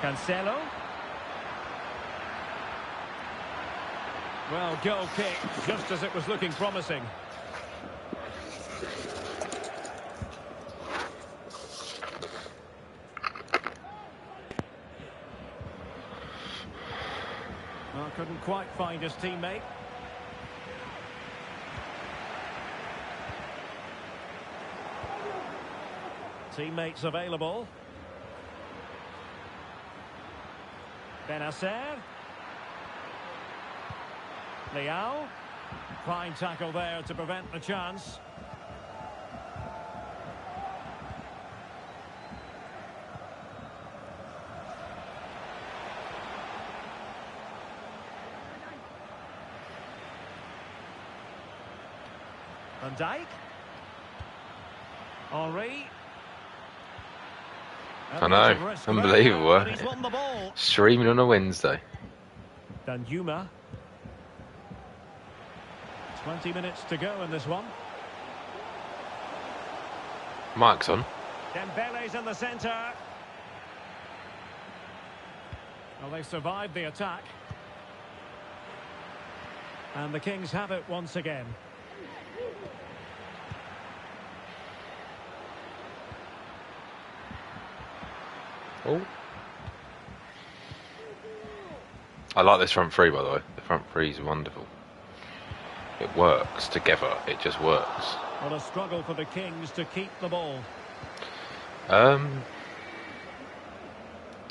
Cancelo. Well, goal kick, just as it was looking promising. Well, couldn't quite find his teammate. Teammates available. Benacer. Leao. Fine tackle there to prevent the chance. Van Dijk. Henry. I know, unbelievable. Streaming on a Wednesday. Danjuma. 20 minutes to go in this one. Mike's on. Dembele's in the centre. Well, they survived the attack. And the Kings have it once again. Oh. I like this front three, by the way. The front three is wonderful. It works together. It just works. What a struggle for the Kings to keep the ball.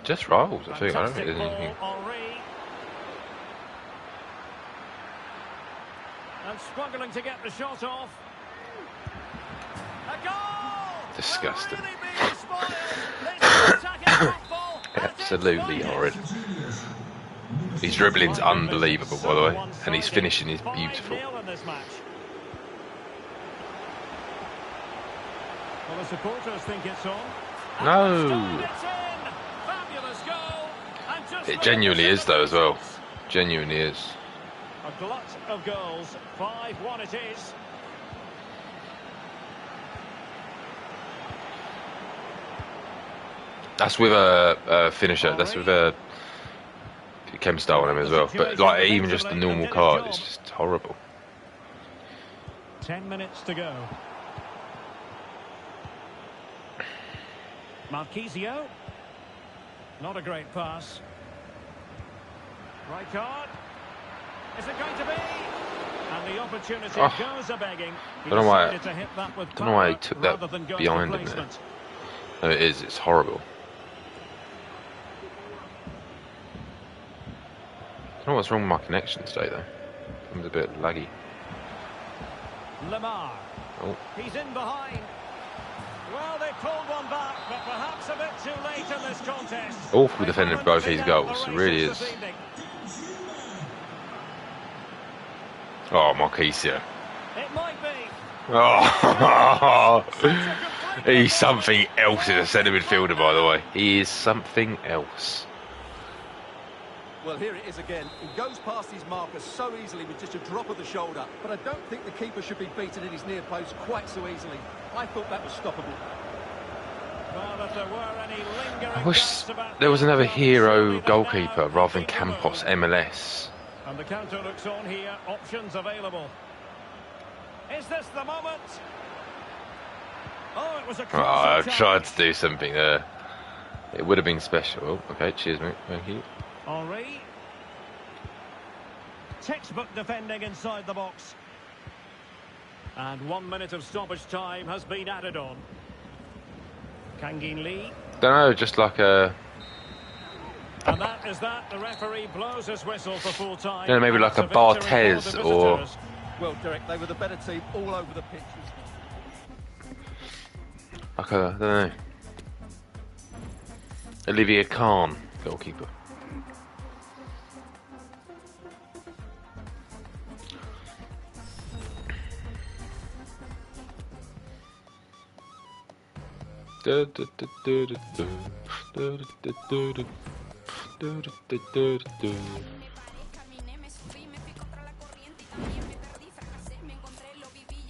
Just rolls, I think. I don't think there's anything. And struggling to get the shot off. A goal! Disgusting. Really Absolutely horrid. His dribbling's unbelievable, by the way, and his finishing is beautiful. Well, the supporters think it's on. No! It genuinely is, though, as well. Genuinely is. A glut of goals. 5-1 it is. That's with a finisher. That's with a chem style on him as well. But like even just a normal card, it's just horrible. 10 minutes to go. Marquisio. Not a great pass. Right card. Is it going to be? And the opportunity goes a-begging. I don't know why he took that behind him there. No, it is. It's horrible. I don't know what's wrong with my connection today, though. It's a bit laggy. Lamar. Oh. He's in behind. Well, they pulled one back, but perhaps a bit too late in this contest. Awful defending both his goals. It really is. Oh, Marquisio. It might be. Oh, he's something else as a centre midfielder, by the way. He is something else. Well, here it is again. He goes past his marker so easily with just a drop of the shoulder. But I don't think the keeper should be beaten in his near post quite so easily. I thought that was stoppable. Well, if there were any lingering I wish there was another hero goalkeeper rather than Campos MLS. And the counter looks on here. Options available. Is this the moment? Oh, it was a I tried to do something there. It would have been special. Oh, okay, cheers, mate. Thank you. Henry. Textbook defending inside the box. And 1 minute of stoppage time has been added on. Kangin Lee. Don't know, just like a... And that is that. The referee blows his whistle for full time. You know, maybe like a Barthez or... Well, Derek, they were the better team all over the pitch. Like a, I don't know. Olivier Kahn, goalkeeper.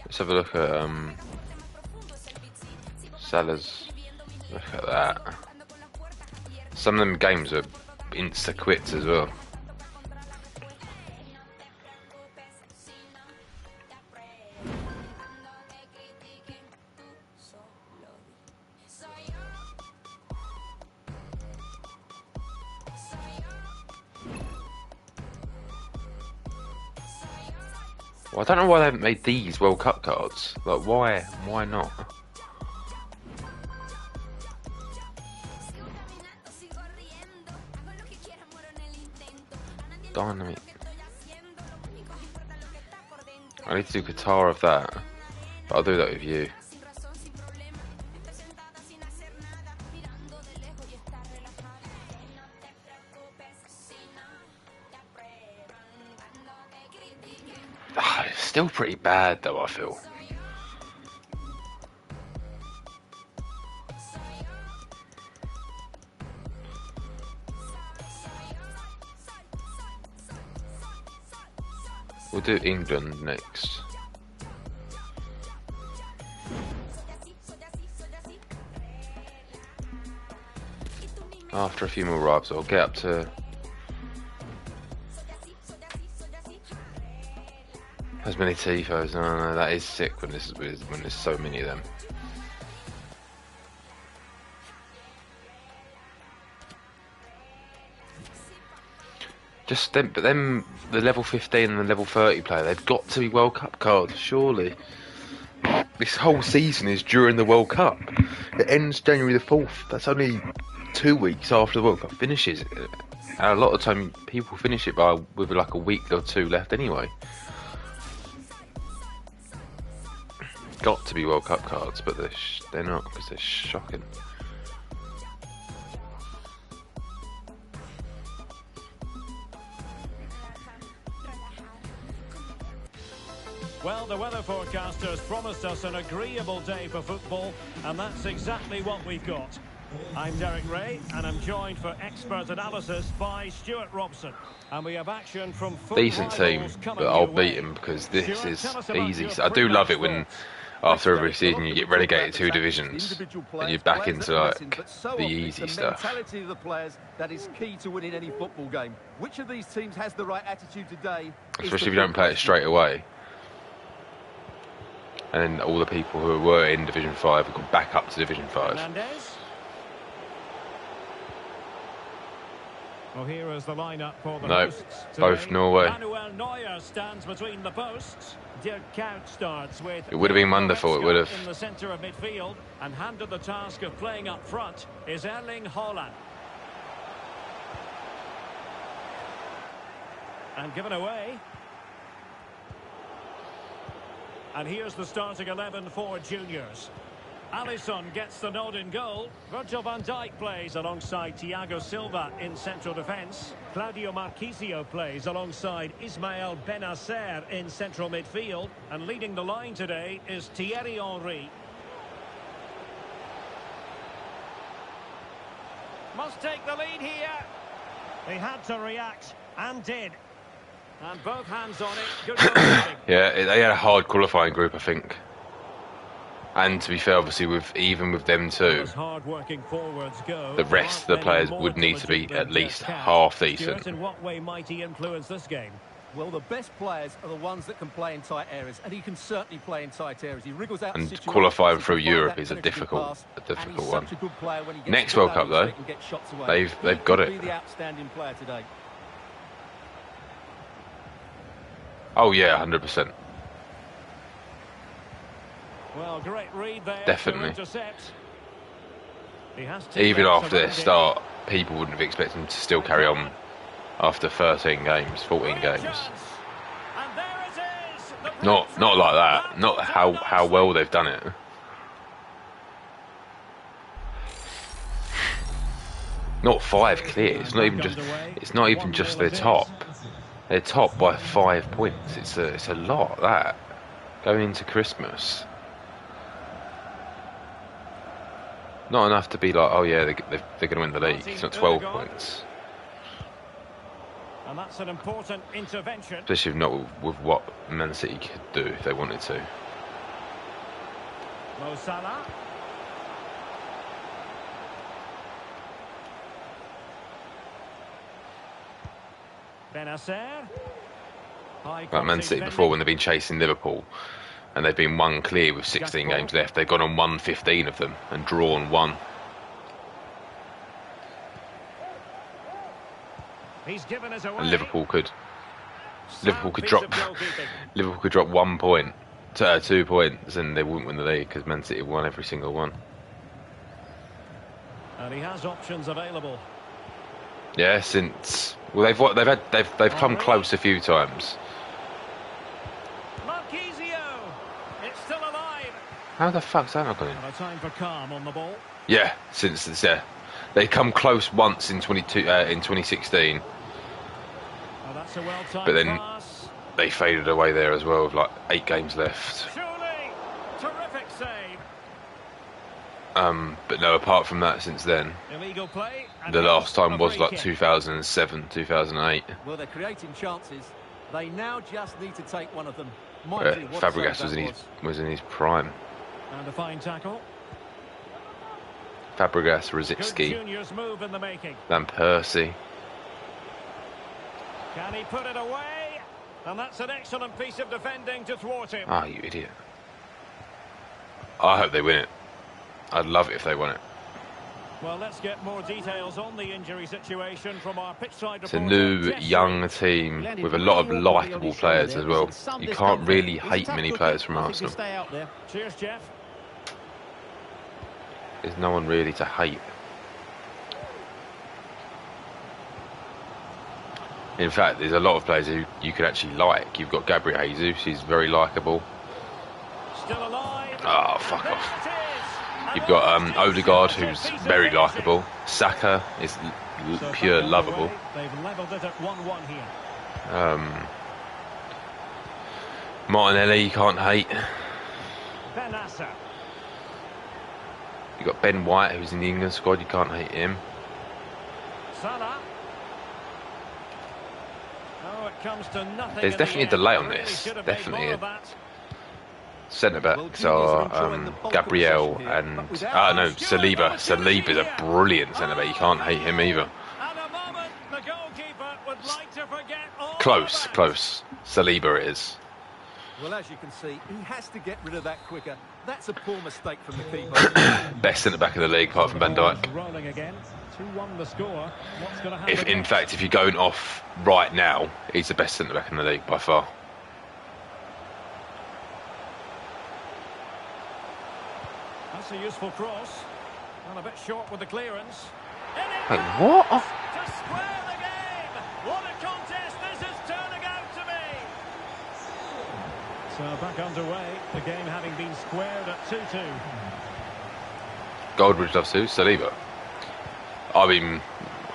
Let's have a look at Salah's. Look at that. Some of them games are insta quits as well. Well, I don't know why they haven't made these World Cup cards. Like, why? Why not? Dynamic. I need to do Qatar of that, but I'll do that with you. It's still pretty bad though, I feel. We'll do England next. After a few more rubs, I'll get up to as many tifos. No, that is sick when there's so many of them. Just them, but them, the level 15 and the level 30 player, they've got to be World Cup cards, surely. This whole season is during the World Cup. It ends January the 4th. That's only 2 weeks after the World Cup finishes. And a lot of time people finish it with like a week or two left anyway. Got to be World Cup cards, but they're not because they're shocking. Well, the weather forecasters promised us an agreeable day for football, and that's exactly what we've got. I'm Derek Ray, and I'm joined for expert analysis by Stuart Robson. And we have action from decent team, but I'll beat him because this is easy. So I do love it when after every season you get relegated 2 divisions and you're back into like the easy stuff. The mentality of the players that is key to winning any football game. Which of these teams has the right attitude today? Especially if you don't play it straight away. And then all the people who were in Division 5 have gone back up to Division 5. Hernandez. Well, here is the lineup for the hosts today. Both Norway. Manuel Neuer stands between the posts. Dirk Kuyt starts with. It would have been wonderful. It would have. In the centre of midfield, and handed the task of playing up front is Erling Haaland. And given away. And here's the starting 11 for juniors. Alisson gets the nod in goal. Virgil van Dijk plays alongside Thiago Silva in central defence. Claudio Marchisio plays alongside Ismael Benacer in central midfield. And leading the line today is Thierry Henry. Must take the lead here. He had to react and did. And both hands on it. Good goalkeeping. Yeah, they had a hard qualifying group, I think. And to be fair, obviously, even with them two, the rest of the players would need to be at least half decent. In what way might he influence this game? Well, the best players are the ones that can play in tight areas, and he can certainly play in tight areas. He wriggles out. And qualifying through Europe is a difficult one. Next World Cup, though, they've got it. The outstanding player today. Oh yeah, 100%. Well, great read there. Definitely. Even after their start, people wouldn't have expected them to still carry on after 13 games, 14 games. Not like that. Not how well they've done it. Not 5 clear. It's not even just their top. They're top by 5 points. It's a lot, that, going into Christmas. Not enough to be like, oh yeah, they're going to win the league. It's not 12 points. And that's an important intervention. Especially not with what Man City could do if they wanted to. Mo Salah. Benacer. Like Man City before, when they've been chasing Liverpool and they've been one clear with 16 games left, they've gone and won 15 of them and drawn one. He's given us away. And Liverpool could drop 1 point to 2 points and they wouldn't win the league because Man City won every single one. And he has options available. Yeah, since they've come close a few times. Marquisio. It's still alive. How the fuck's that not going in? And a time for calm on the ball. Yeah, since they come close once in 2016, Oh, that's a well-timed but then pass. they faded away there as well with like 8 games left. Surely. Terrific save. But no, apart from that, since then, Illegal play. And the last time was free like kick. 2007, 2008. Well, they're creating chances. They now just need to take one of them. Where Mind you, what Fabregas save that was in his prime. And a fine tackle. Fabregas, Good Rosicky, juniors move in the making. Van Persie. Can he put it away? And that's an excellent piece of defending to thwart him. Ah, you idiot. I hope they win it. I'd love it if they won it. Well, let's get more details on the injury situation from our pitchside It's a reporter, new, Jesse. young team with a lot of likeable players as well. You can't really hate many players from Arsenal. Cheers, Jeff. There's no one really to hate. In fact, there's a lot of players who you could actually like. You've got Gabriel Jesus, he's very likeable. Still alive. Oh, fuck And off. there it is. You've got Odegaard, who's very likeable. Saka is So pure back lovable. underway. They've levelled it at 1-1 here. Martinelli, you can't hate. Benacer. You've got Ben White, who's in the England squad, you can't hate him. Salah. Oh, it comes to nothing. There's in definitely a the end. delay on Really this. should have made Definitely more a of that. Centre-backs are Gabriel and... no, Saliba. Saliba's a brilliant centre-back, you can't hate him either. At a moment, the goalkeeper would like to forget all Close, about it. close. Saliba it is. Well, as you can see, he has to get rid of that quicker. That's a poor mistake from the keeper. Best centre-back in the league, apart from Van Dijk. Rolling again. 2-1 the score. What's going to happen? If, in next? fact, if you're going off right now, he's the best centre-back in the league by far. That's a useful cross. And a bit short with the clearance. In it Wait, goes what? To square the game. What a contest this is turning out to be. So back underway. The game having been squared at 2-2. Goldbridge loves who? Saliba. I mean,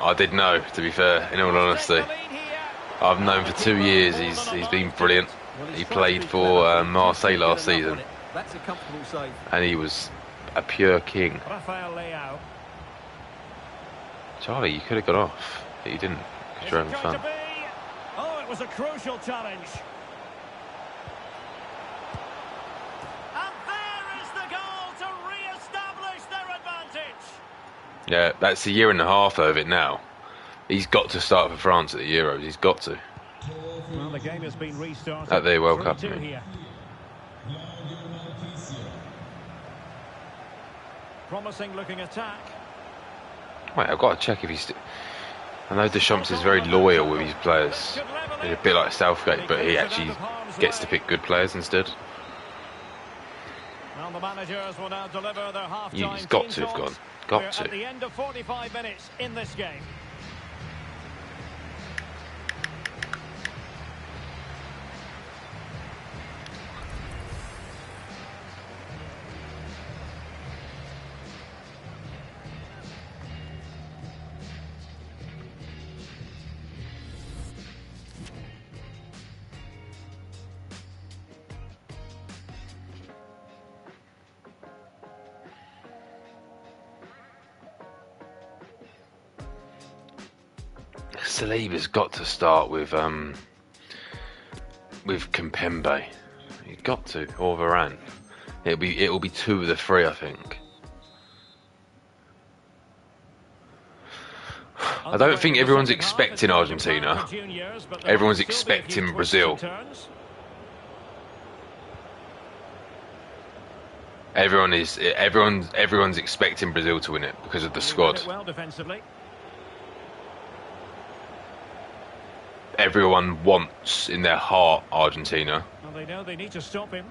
I did know, to be fair, in all honesty. Take the lead here. I've known for 2 years he's been brilliant. Well, he's He tried to played be for fair, Marseille but last he's not season, on it. That's a comfortable save. and he was a pure king. Rafael Leao. Charlie, you could have got off, but you didn't, because you're Is having it going fun. to be? Oh, it was a crucial challenge. And there is the goal to re-establish their advantage. Yeah, that's a year and a half of it now. He's got to start for France at the Euros, he's got to. Well, the game has been restarted. At the World Cup, 3-2 I mean. here. Promising looking attack. Wait, I've got to check if he's... I know Deschamps is very loyal with his players. He's a bit like Southgate, but he actually gets to pick good players instead. Well, the managers will now deliver their half-time He's got team to have talks. gone. Got We're to. at the end of 45 minutes in this game. Saliba's got to start with Kimpembe. He's got to, or Varane. It'll be 2 of the 3, I think. I don't think everyone's expecting Argentina. Everyone's expecting Brazil. Everyone's expecting Brazil to win it because of the squad. Everyone wants in their heart Argentina. Well, they know they need to stop him.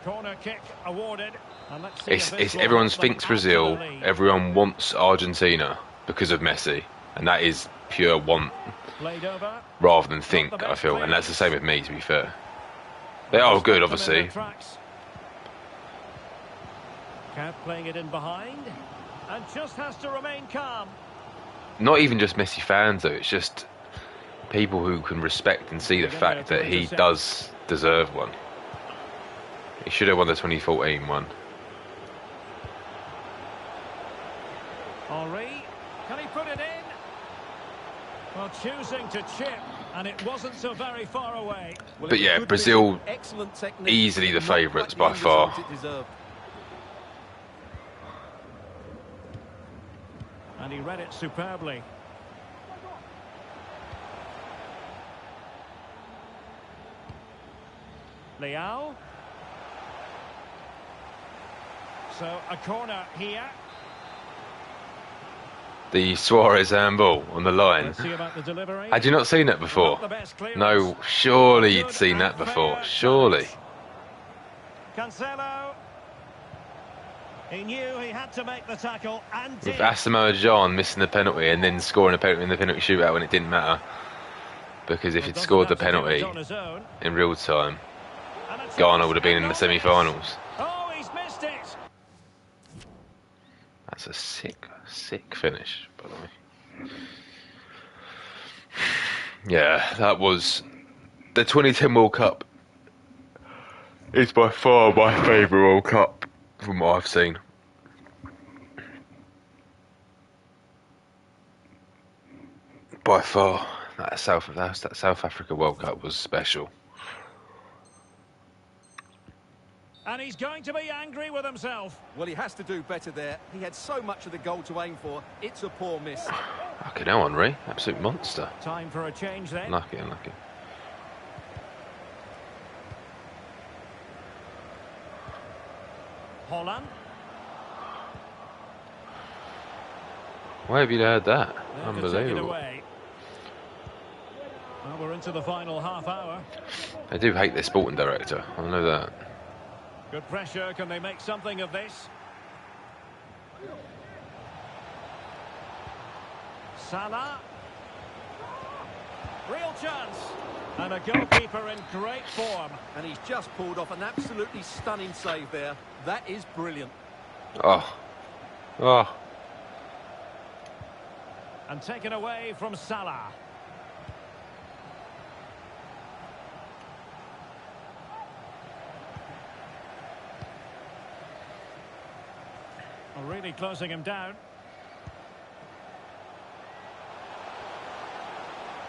Corner kick awarded. And let's see It's everyone thinks Brazil. Everyone wants Argentina because of Messi, and that is pure want rather than think. I feel, and that's the same with me. To be fair, they are good, obviously. Kept playing it in behind, and just has to remain calm. Not even just Messi fans, though. It's just people who can respect and see the fact that he does deserve one. He should have won the 2014 one. Henry, can he put it in? Well, choosing to chip, and it wasn't so very far away. But yeah, Brazil easily the favourites by far. And he read it superbly. Leao. So a corner here. The Suarez handball on the line. Let's see about the delivery. Had you not seen that before? No, surely you'd seen that before. Surely. Cancelo. He knew he had to make the tackle and With did. Asamoah Gyan missing the penalty and then scoring a penalty in the penalty shootout when it didn't matter. Because if he'd scored the penalty in real time, Ghana would have been in the semi-finals. Oh, he's missed it. That's a sick finish, by the way. Yeah, that was the 2010 World Cup. Is by far my favourite World Cup from what I've seen. By far, that South Africa World Cup was special. And he's going to be angry with himself. Well, he has to do better there. He had so much of the goal to aim for. It's a poor miss. Fucking hell, Henry. Absolute monster. Time for a change then. Unlucky. Holland. Where have you heard that? They can take it Unbelievable. away. Well, we're into the final half hour. They do hate their sporting director. I know that. Good pressure. Can they make something of this? Salah. Real chance. And a goalkeeper in great form. And he's just pulled off an absolutely stunning save there. That is brilliant. Oh. And taken away from Salah. Really closing him down.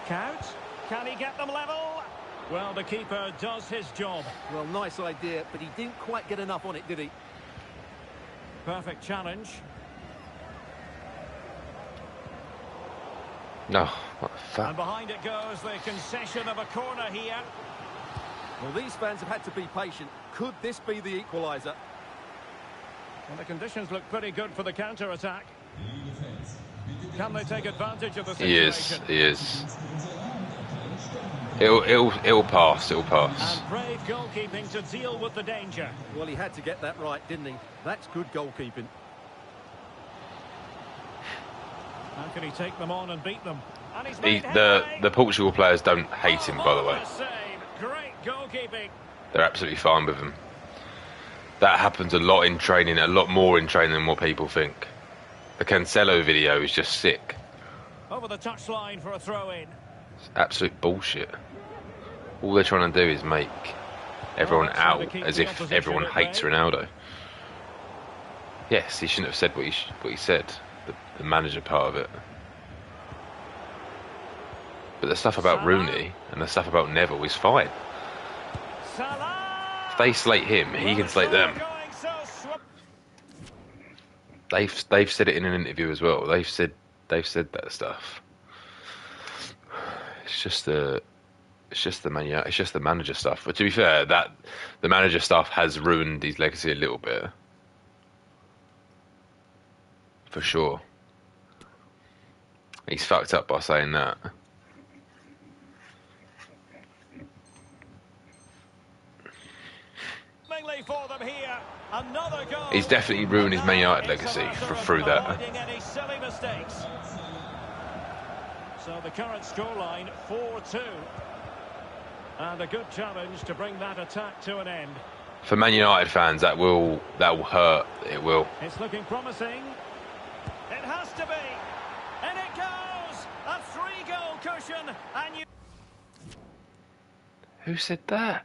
Count. Can he get them level? Well, the keeper does his job. Well, nice idea, but he didn't quite get enough on it, did he? Perfect challenge. No, what the And fuck? behind it goes the concession of a corner here. Well, these fans have had to be patient. Could this be the equaliser? Well, the conditions look pretty good for the counter-attack. Can they take advantage of the situation? He is. It'll pass. And brave goalkeeping to deal with the danger. Well, he had to get that right, didn't he? That's good goalkeeping. How can he take them on and beat them? And he's made The Portugal players don't hate him, by the way. Save. Great goalkeeping. They're absolutely fine with him. That happens a lot in training, a lot more in training than what people think. The Cancelo video is just sick. Over the touchline for a throw-in. It's absolute bullshit. All they're trying to do is make everyone out as if everyone hates Ronaldo. Yes, he shouldn't have said what he said, the manager part of it. But the stuff about Rooney and the stuff about Neville is fine. Salah! If they slate him, he can slate them. They've said it in an interview as well. They've said that stuff. It's just the manager stuff. But to be fair, that the manager stuff has ruined his legacy a little bit, for sure. He's fucked up by saying that. For them here. Another goal. He's definitely ruined his Man United legacy through that. Any silly mistakes. So the current scoreline 4-2. And a good challenge to bring that attack to an end. For Man United fans, that will hurt. It will. It's looking promising. It has to be. And it goes. A 3-goal cushion. And you. Who said that?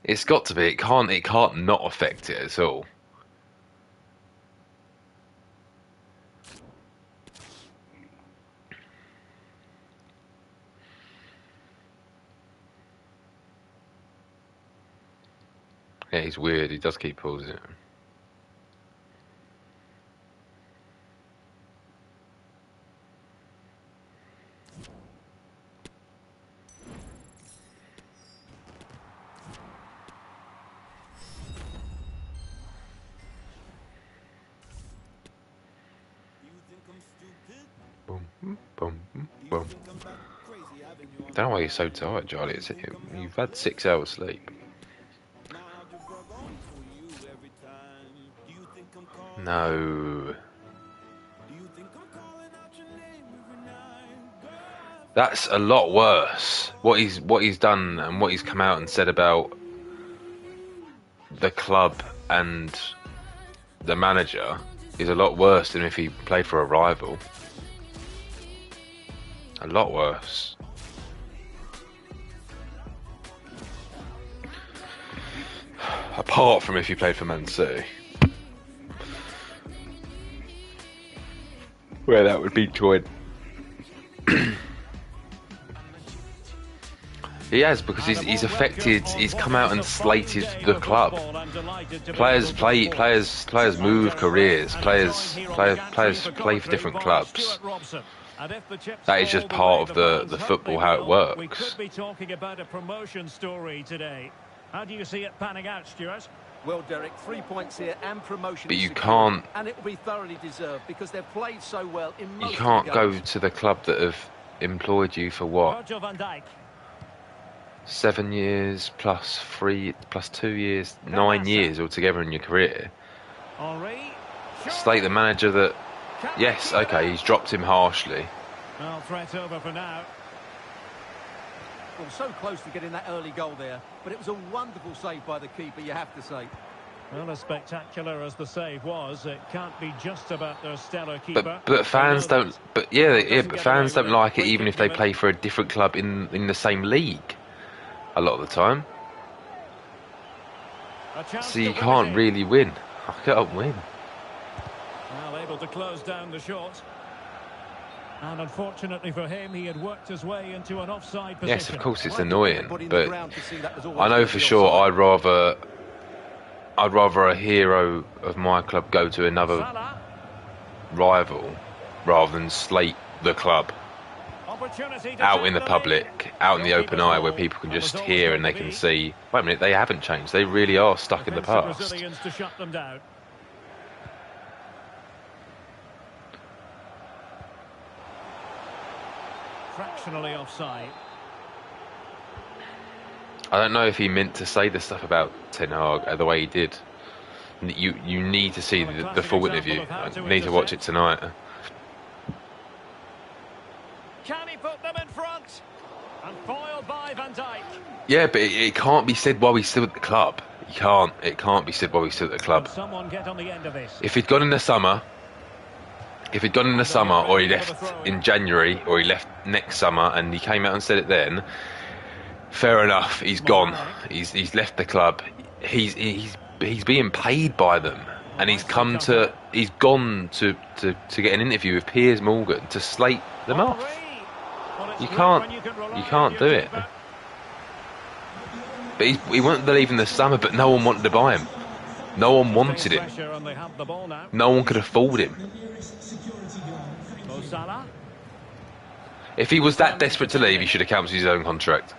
It's got to be. It can't not affect it at all. Yeah, he's weird. He does keep pausing it. Boom. Don't know why you're so tired, Charlie. You've had 6 hours sleep. No. That's a lot worse. What he's done and what he's come out and said about the club and the manager is a lot worse than if he played for a rival. A lot worse. Apart from if you played for Man City. Where that would be joined. He has, because he's affected. He's come out and slated the club. Players move careers. Players play for different clubs. That is just part of the football, how it works. We could be talking about a promotion story today. How do you see it panning out, Stuart? Well, Derek, 3 points here and promotion. But you secured, can't. And it will be thoroughly deserved because they've played so well in most You can't of the go games. to the club that have employed you for what? Virgil van Dijk. 7 years plus 2 years, 9 years altogether in your career. Henry. Slate the manager that, yes, okay, he's dropped him harshly. Well, threat over for now. Well, so close to getting that early goal there, but it was a wonderful save by the keeper, you have to say. Well, as spectacular as the save was, it can't be just about their stellar keeper. But fans don't. But but fans don't like it even if they play for a different club in the same league. A lot of the time. So you can't really win. I can't win. Well, able to close down the shot. And unfortunately for him, he had worked his way into an offside position. Yes, of course it's annoying, but I know for sure I'd rather a hero of my club go to another rival rather than slate the club out in the public, out in the open eye, where people can just hear and they can see, wait a minute, they haven't changed. They really are stuck in the past. To shut them down. Fractionally offside. I don't know if he meant to say the stuff about Ten Hag the way he did. You need to see the full interview. You need to watch it tonight. Can he put them in front? And foiled by Van Dijk. Yeah, but it can't be said while he's still at the club. It can't be said while he's still at the club. Someone get on the end of this. If he'd gone in the summer, or he left in January, or he left next summer, and he came out and said it then, fair enough. He's gone. He's left the club. He's being paid by them, and he's gone to get an interview with Piers Morgan to slate them off. You can't do it. But he wasn't leaving the summer, but no one wanted to buy him. No one wanted him. Pressure and they have the ball now. No one could afford him. Mo Salah. If he was that desperate to leave, he should have cancelled his own contract.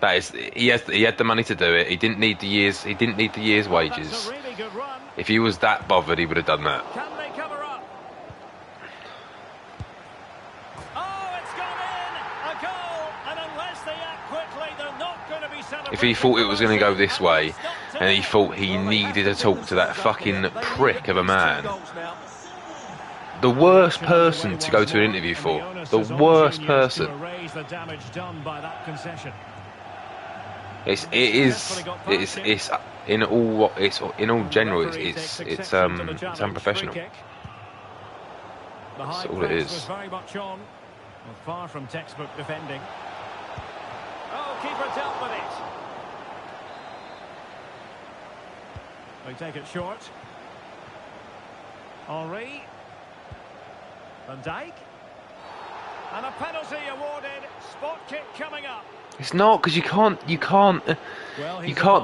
That is, he had the money to do it. He didn't need the years. He didn't need the year's That's wages. a really good run. If he was that bothered, he would have done that. Can they cover up? Oh, it's gone in! A goal! And unless they act quickly, they're not going to be celebrating. If he thought it was going to go this way, and he thought he needed to talk to that fucking prick of a man, the worst person to go to an interview for, the worst person. It's in all general, it's unprofessional. That's all it is. Far from textbook defending. Oh, keeper dealt with it. They take it short. Henry. Van Dijk. And a penalty awarded. Spot kick coming up. It's not, because you can't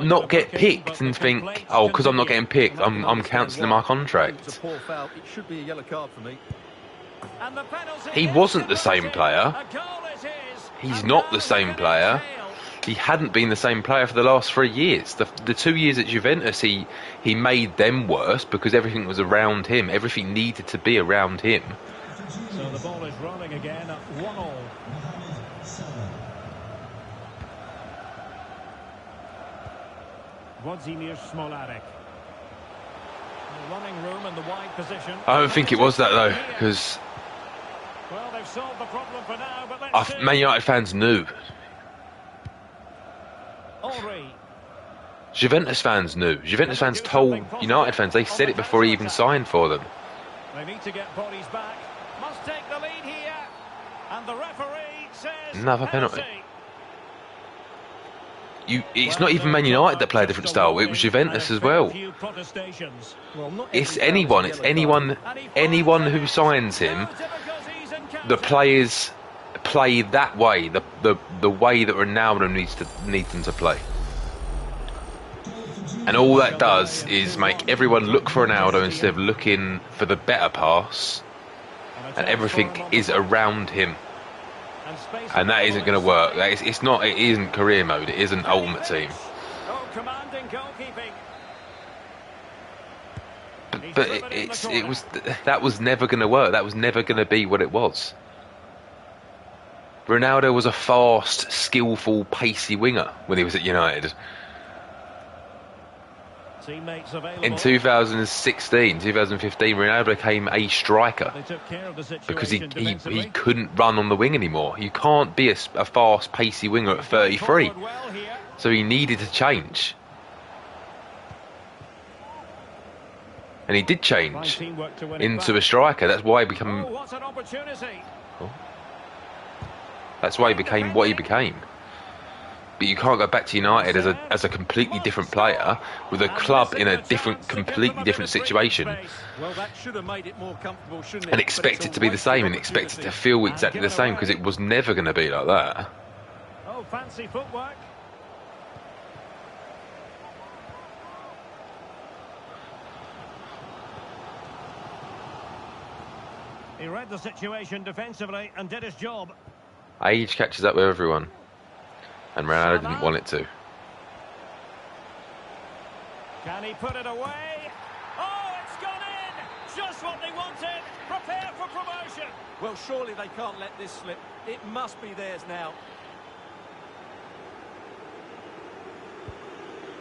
not get picked and think, oh, because I'm not getting picked, I'm cancelling my contract. It's a poor foul. It should be a yellow card for me. And the penalty. He wasn't the same player. A goal it is. He's not the same player. He hadn't been the same player for the last 3 years. The 2 years at Juventus, he made them worse because everything was around him. Everything needed to be around him. So the ball is rolling again at 1-1. Włodzimierz Smolarek. Running room and the wide position. I don't think it was that though, because Well, they've solved the problem for now, but let's see. Man United fans knew. Henry. Juventus fans knew. Juventus fans told United fans. They said it before he even signed for them. They need to get bodies back. Must take the lead here. And the referee says Another penalty. It's not even Man United that play a different style. It was Juventus as well. It's anyone. It's anyone who signs him. The players play that way. The way that Ronaldo needs them to play. And all that does is make everyone look for Ronaldo instead of looking for the better pass. And everything is around him. And that isn't going to work. It isn't career mode. It isn't Ultimate Team. But that was never going to work. That was never going to be what it was. Ronaldo was a fast, skillful, pacey winger when he was at United. In 2016, 2015, Ronaldo became a striker because he couldn't run on the wing anymore. You can't be a fast, pacey winger at 33. So he needed to change. And he did change into a striker. That's why he became... That's why he became what he became. But you can't go back to United as a completely different player with a club in a completely different situation and expect it to be the same and expect it to feel exactly the same, because it was never going to be like that. Oh, fancy footwork. He read the situation defensively and did his job. Age catches up with everyone. And Ronaldo didn't want it to. Can he put it away? Oh, it's gone in! Just what they wanted. Prepare for promotion. Well, surely they can't let this slip. It must be theirs now.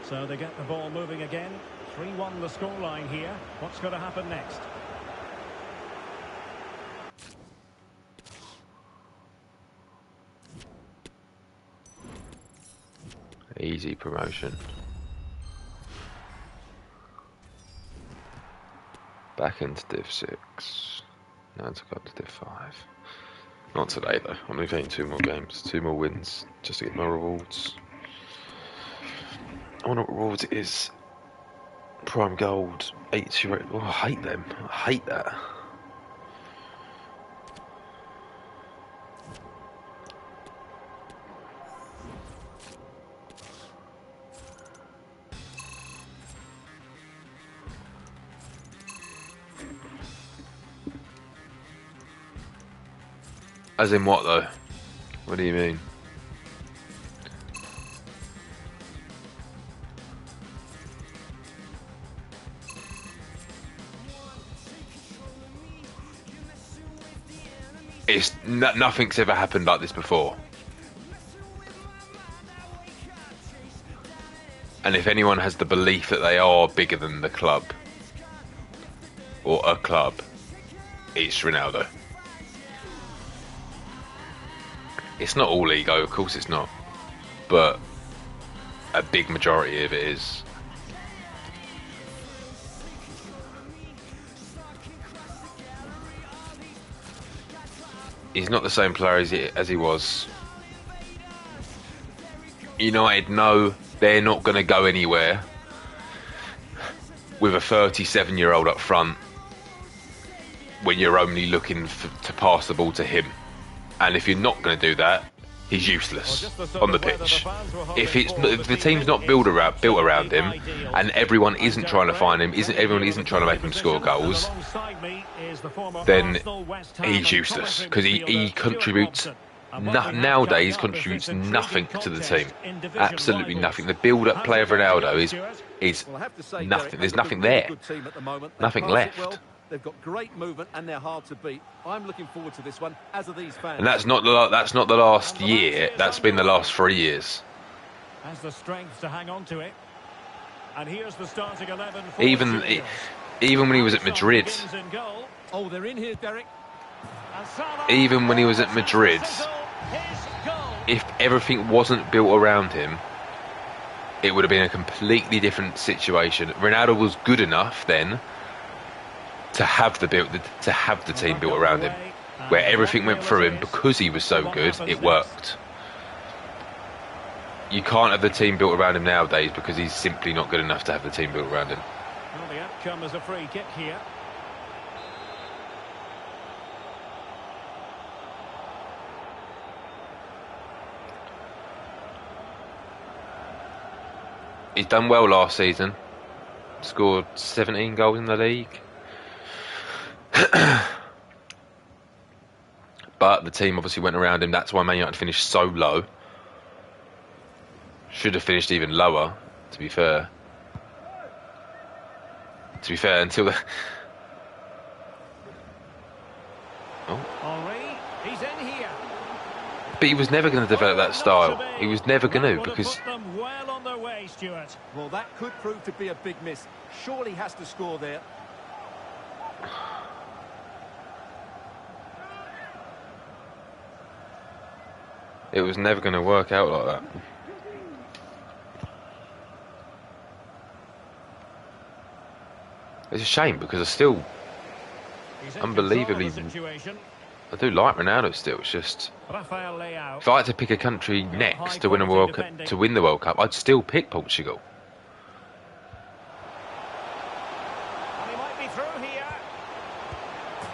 So they get the ball moving again. 3-1 the scoreline here. What's going to happen next? Easy promotion. Back into Div 6. Now to go to Div 5. Not today though. I'm only playing 2 more games. 2 more wins just to get my rewards. I wonder what rewards it is. Prime Gold. 82. Oh, I hate them. I hate that. As in what though? What do you mean? Nothing's ever happened like this before. And if anyone has the belief that they are bigger than the club or a club, it's Ronaldo. It's not all ego, of course it's not, but a big majority of it is. He's not the same player as he was. United know they're not going to go anywhere with a 37-year-old up front when you're only looking to pass the ball to him. And if you're not going to do that, he's useless on the pitch. If the team's not built around him, and everyone isn't trying to find him, everyone isn't trying to make him score goals, then he's useless because he contributes. Nowadays, contributes nothing to the team. Absolutely nothing. The build-up play of Ronaldo is nothing. There's nothing there. Nothing left. They've got great movement and they're hard to beat. I'm looking forward to this one, as are these fans. And that's not the last year. That's been the last 3 years. Has the strength to hang on to it. And here's the starting 11 for even when he was at Madrid. Oh, they're in here, Derek. Even when he was at Madrid, if everything wasn't built around him, it would have been a completely different situation. Ronaldo was good enough then to have the team built around him, where everything went through him because he was so good. It worked. You can't have the team built around him nowadays because he's simply not good enough to have the team built around him. Well, the outcome is a free kick here. He's done well last season. Scored 17 goals in the league. But the team obviously went around him. That's why Man United finished so low. Should have finished even lower, to be fair. Until the... Oh. Henry, he's in here. But he was never going to develop that style. He was never going to, because... Well on their way, Stuart. Well, that could prove to be a big miss. Surely has to score there. It was never going to work out like that. It's a shame because I still unbelievably... I do like Ronaldo still. It's just if I had to pick a country next to win a World Cup, to win the World Cup, I'd still pick Portugal. And he might be through here.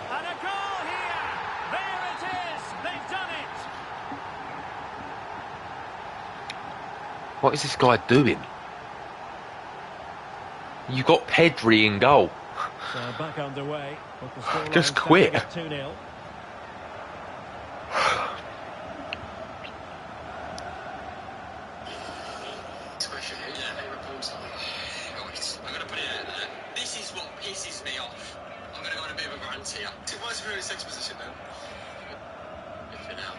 And a goal here. There it is. They've done it. What is this guy doing? You got Pedri in goal. So back underway. Just quit. 2-0. I'm going to put it out there. This is what pisses me off. I'm going to go on a bit of a rant here. Why is it really sex position then? If you're now.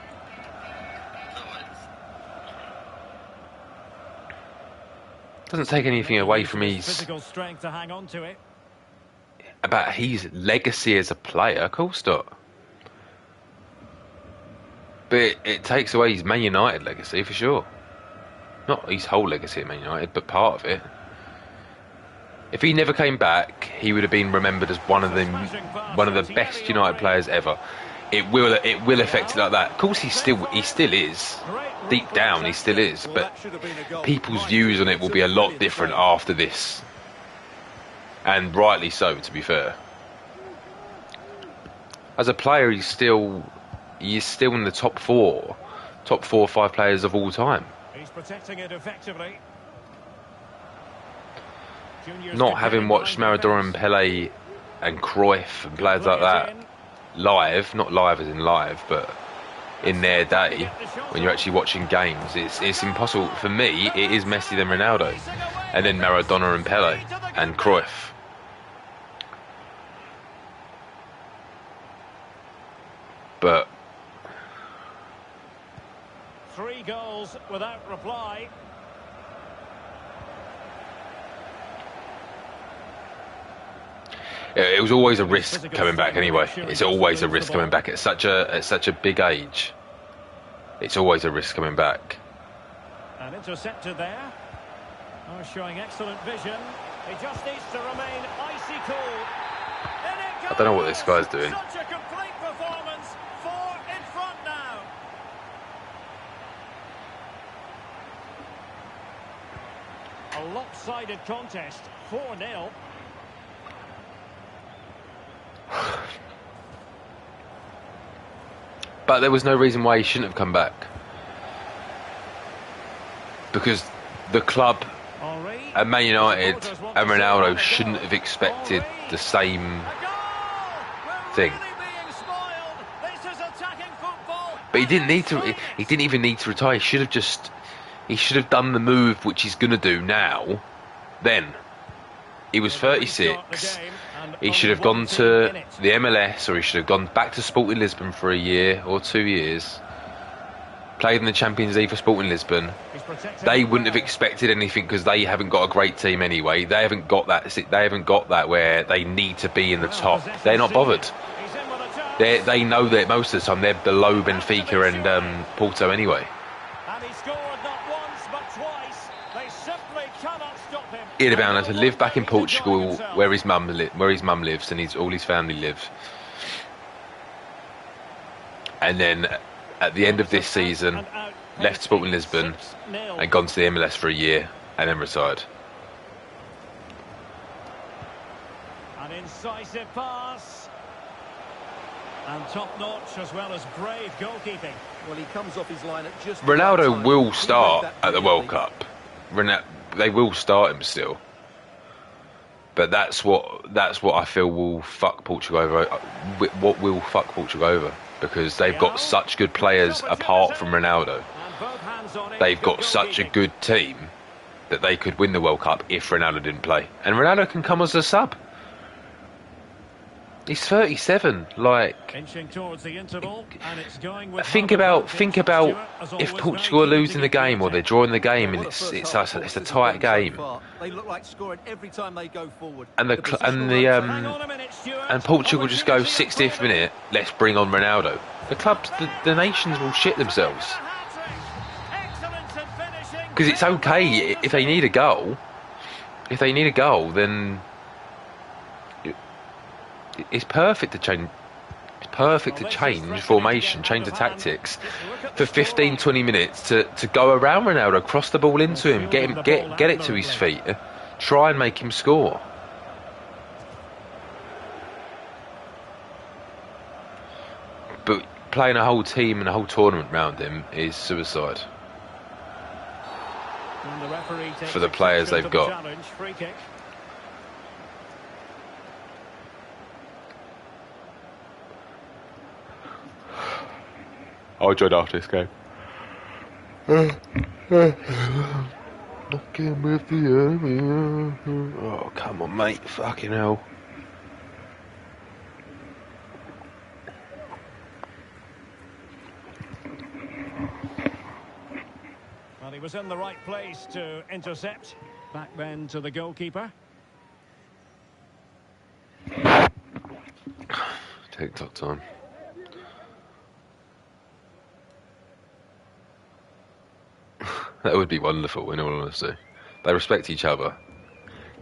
Doesn't take anything away from his physical strength to hang on to it. About his legacy as a player, of course not. But it takes away his Man United legacy for sure. Not his whole legacy at Man United, but part of it. If he never came back, he would have been remembered as one of the best United players ever. It will affect it like that. Of course, he still is. Deep down, he still is. But people's views on it will be a lot different after this, and rightly so, to be fair. As a player, he's still in the top four or five players of all time. He's protecting it effectively. Not having watched Maradona and Pelé and Cruyff and players like that live, not live as in live, but in their day, when you're actually watching games, it's impossible. For me, it is Messi then Ronaldo, and then Maradona and Pele and Cruyff. But 3 goals without reply. it was always a risk coming back anyway. It's always a risk coming back at such a big age. It's always a risk coming back. And intercepted there. Oh, showing excellent vision. He just needs to remain icy cool. I don't know what this guy's doing. Such a complete performance. 4 in front now. A lopsided contest. 4-0. But there was no reason why he shouldn't have come back. Because the club and Man United and Ronaldo shouldn't have expected the same thing. But he didn't need to. He didn't even need to retire. He should have done the move which he's gonna do now. Then he was 36. He should have gone to the MLS, or he should have gone back to Sporting Lisbon for a year or 2 years. Played in the Champions League for Sporting Lisbon. They wouldn't have expected anything because they haven't got a great team anyway. They haven't got that. They haven't got that where they need to be in the top. They're not bothered. They know that most of the time they're below Benfica and Porto anyway. And he scored not once but twice. They simply cannot stop him. He'd have been able to live back in Portugal where his mum lives and all his family live. And then at the end of this season, left Sporting Lisbon and gone to the MLS for a year and then retired. An incisive pass. And top-notch as well as brave goalkeeping. Well, he comes off his line at just Ronaldo will start at the World Cup. They will start him still. But that's what I feel will fuck Portugal over. What will fuck Portugal over? Because they've got such good players apart from Ronaldo. They've got such a good team that they could win the World Cup if Ronaldo didn't play. And Ronaldo can come as a sub. He's 37. Like, inching towards the interval, and it's going with think about if Portugal are losing the game or they're drawing the game and it's a tight game. They look like scoring every time they go forward. And and Portugal just go 60th minute. Let's bring on Ronaldo. The clubs, the nations will shit themselves. Because it's okay if they need a goal. If they need a goal, then it's perfect to change. It's perfect to change formation, change the tactics for 15-20 minutes to go around Ronaldo, cross the ball into him, get it to his feet, try and make him score. But playing a whole team and a whole tournament around him is suicide for the players they've got. I enjoyed after this game. Fucking with the enemy. Oh, come on, mate. Fucking hell. Well, he was in the right place to intercept. Back then to the goalkeeper. TikTok time. That would be wonderful, in all honesty. They respect each other.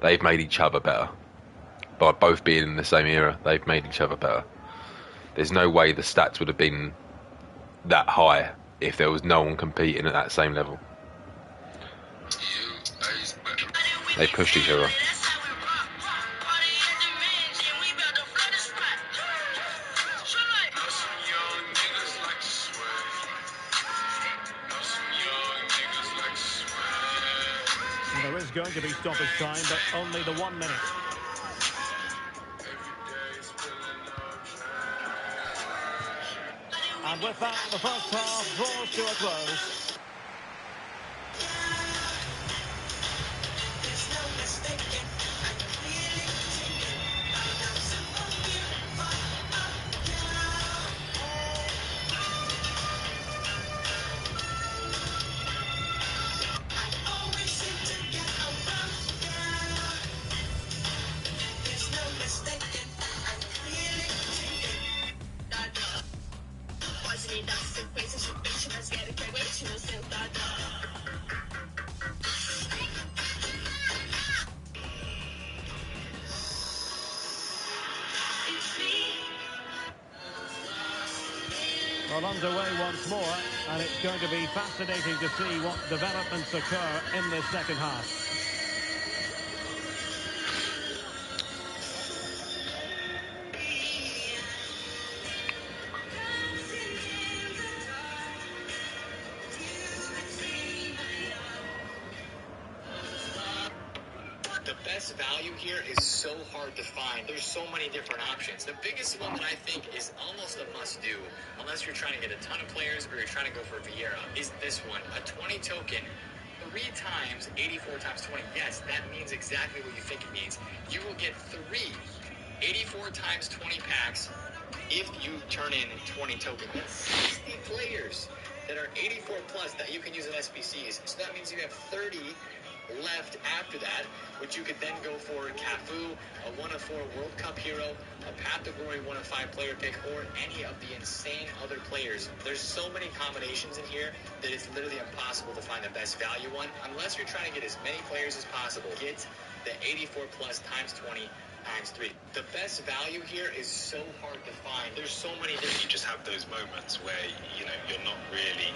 They've made each other better. By both being in the same era, they've made each other better. There's no way the stats would have been that high if there was no one competing at that same level. They pushed each other. There is going to be stoppage time, but only the 1 minute. And with that, the first half draws to a close. Well, underway once more, and it's going to be fascinating to see what developments occur in this second half. The best value here is so hard to find. There's so many different options. The biggest one that I think is almost a must-do, unless you're trying to get a ton of players or you're trying to go for Vieira, is this one. A 20 token, 3 times 84 times 20. Yes, that means exactly what you think it means. You will get 3 84 times 20 packs if you turn in 20 tokens. That's 60 players that are 84 plus that you can use as SBCs. So that means you have 30 left after that, which you could then go for Cafu, a 1 of 4 World Cup hero, a Path to Glory 1 of 5 player pick, or any of the insane other players. There's so many combinations in here that it's literally impossible to find the best value one. Unless you're trying to get as many players as possible, get the 84 plus times 20 times 3. The best value here is so hard to find. There's so many different... You just have those moments where, you know, you're not really...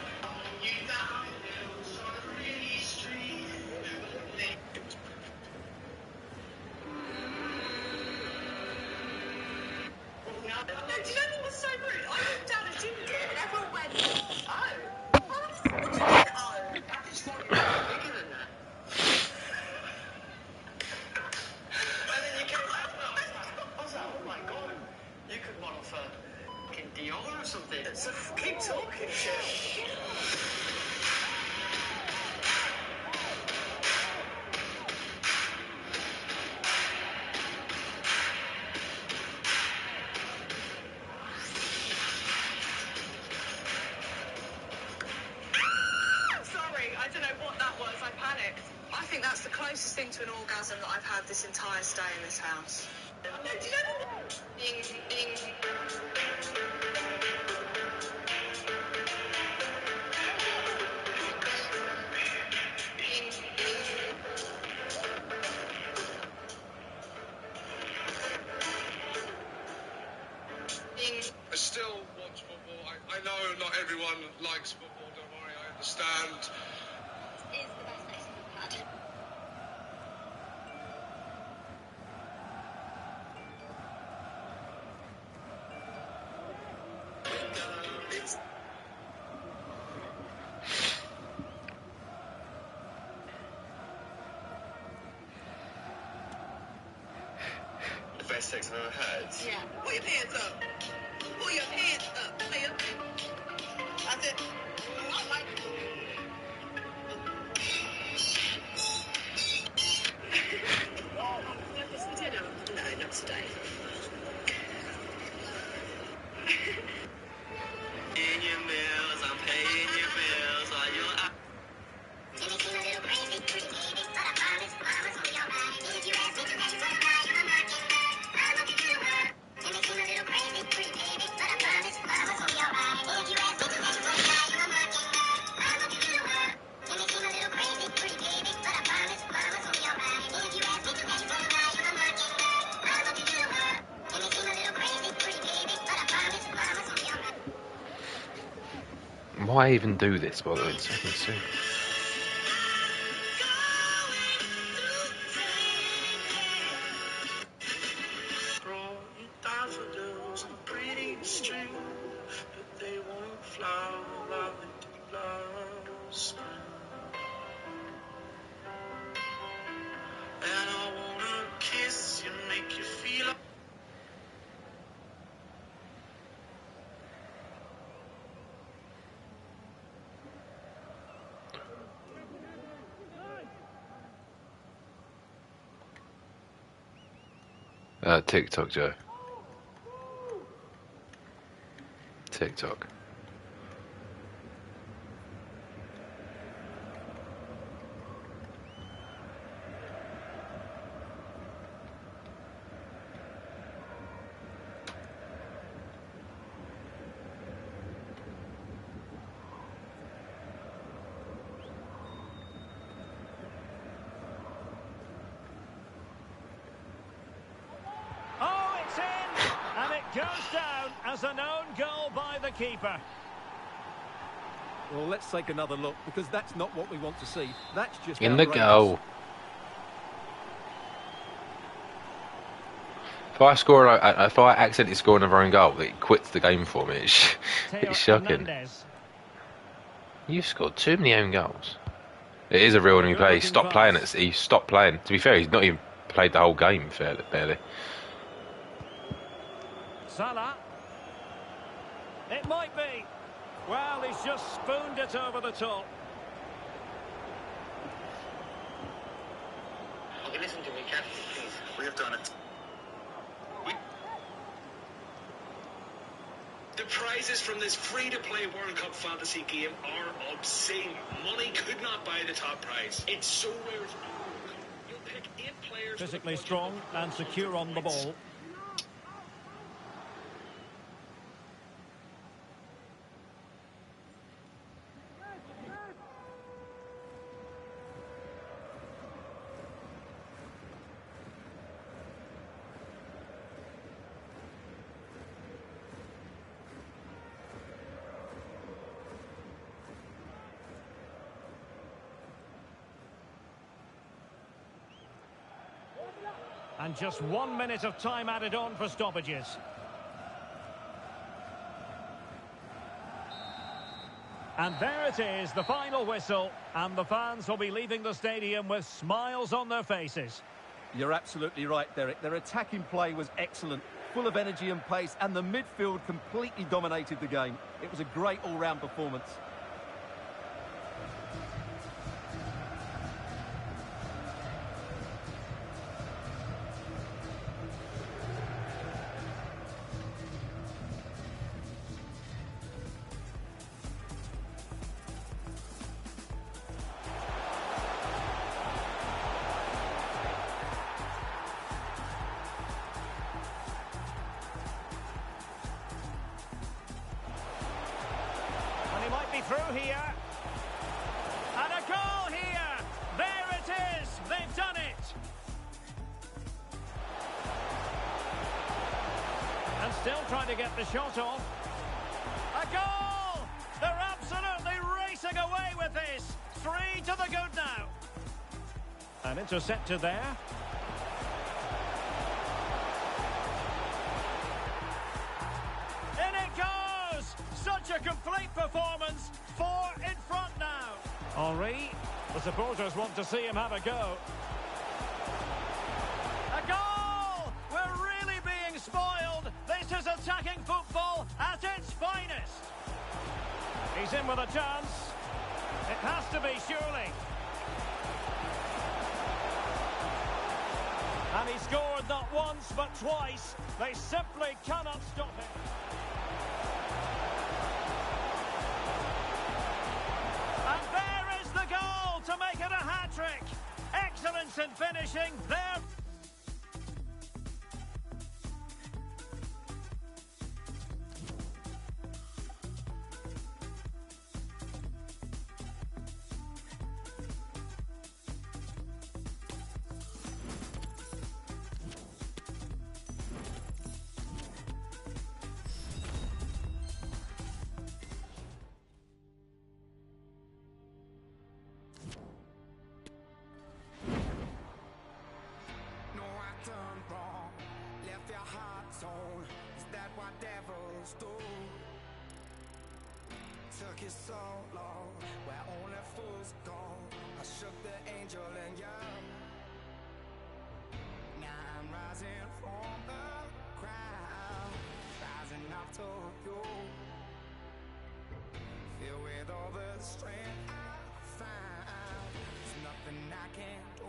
Do you know what was so rude? I walked down a ginger and everyone went, oh. What do you mean, oh? I just thought you were bigger than that. And then you came back and I was like, oh my god, you could model for fucking Dior or something. So keep talking shit. I don't know what that was. I panicked. I think that's the closest thing to an orgasm that I've had this entire stay in this house. No, do you know what? Ding. I still watch football. I know not everyone likes football, don't worry, I understand. Is the best place I've had. The best sex I've ever had. Yeah. Put your hands up. Put your hands up, player. That's it. I like it. Breakfast for dinner? No, not today. Paying your bills, I'm paying your bills. Are you out? Why even do this, by the way, in second soon? TikTok, Joe. TikTok. Oh, it's in! And it goes down as an own goal by the keeper. Well, let's take another look, because that's not what we want to see. That's just In the outrageous. goal. If I accidentally score another own goal, it quits the game for me. It's Theo shocking. Hernandez. You've scored too many own goals. It is a real enemy play. He stopped playing it. He stopped playing. To be fair, he's not even played the whole game, barely. Salah. It might be. Well, he's just spooned it over the top. Okay, listen to me carefully, please. We have done it. The prizes from this free-to-play World Cup fantasy game are obscene. Money could not buy the top prize. It's so rare. You'll pick 8 players. Physically strong and secure on the ball. And just 1 minute of time added on for stoppages. And there it is, the final whistle. And the fans will be leaving the stadium with smiles on their faces. You're absolutely right, Derek. Their attacking play was excellent, full of energy and pace, and the midfield completely dominated the game. It was a great all-round performance. Through here. And a goal here. There it is. They've done it. And still trying to get the shot off. A goal! They're absolutely racing away with this. 3 to the good now. An interceptor there. In it goes! Such a complete performance. 4 in front now. Henry, the supporters want to see him have a go. A goal! We're really being spoiled. This is attacking football at its finest. He's in with a chance. It has to be, surely. And he scored not once but twice. They simply cannot stop him. And there is the goal to make it a hat-trick. Excellence in finishing there. Took you so long, where only fools go. I shook the angel and young. Now I'm rising from the crowd, rising up to you. Filled with all the strength I found, there's nothing I can't do.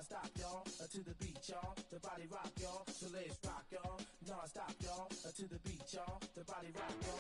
Non-stop, y'all, to the beat, y'all. The body rock, y'all. So let's rock, y'all. Non-stop, y'all, to the beat, y'all. The body rock, y'all.